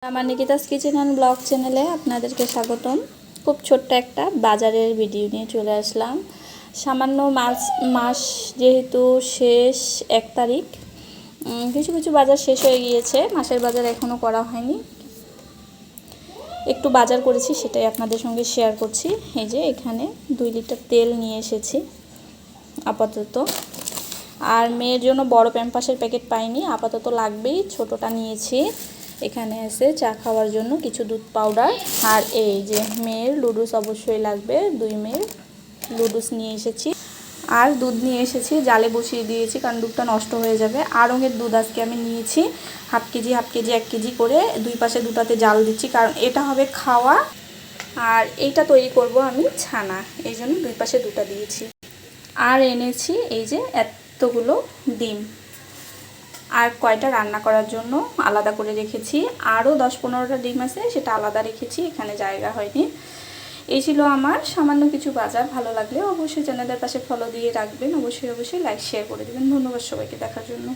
আমার নিকিতাস kitchen and blog চ্যানেলে আপনাদেরকে স্বাগতম। খুব ছোট্ট একটা বাজারের ভিডিও নিয়ে চলে আসলাম। সামান্য মাস যেহেতু শেষ 1 তারিখ, কিছু কিছু বাজার শেষ হয়ে গিয়েছে, মাসের বাজার এখনও করা হয়নি। একটু বাজার করেছি, সেটাই আপনাদের সঙ্গে শেয়ার করছি। এই যে এখানে 2 লিটার তেল নিয়ে এসেছি আপাতত। আর মেয়ের জন্য বড় প্যাম্পাসের প্যাকেট পাইনি, আপাতত লাগবেই, ছোটটা নিয়েছি। এখানে আছে চা খাওয়ার জন্য কিছু দুধ পাউডার। আর এই যে মেয়ের লুডুস অবশ্যই লাগবে, 2 মেয়ের লুডুস নিয়ে এসেছি। আর দুধ নিয়ে এসেছি, জালে বসিয়ে দিয়েছি কারণ দুধটা নষ্ট হয়ে যাবে। আড়ঙের দুধ আজকে আমি নিয়েছি হাফ কেজি 1 কেজি করে, 2 পাশে দুটাতে জাল দিচ্ছি কারণ এটা হবে খাওয়া আর এইটা তৈরি করব আমি ছানা, এই জন্য 2 পাশে দুটা দিয়েছি। আর এনেছি এই যে এতগুলো ডিম, আর কয়টা রান্না করার জন্য আলাদা করে রেখেছি। আরও 10-15টা ডিম আছে, সেটা আলাদা রেখেছি, এখানে জায়গা হয়নি। এই ছিল আমার সামান্য কিছু বাজার। ভালো লাগলে অবশ্যই চ্যানেলের পাশে ফলো দিয়ে রাখবেন, অবশ্যই লাইক শেয়ার করে দেবেন। ধন্যবাদ সবাইকে দেখার জন্য।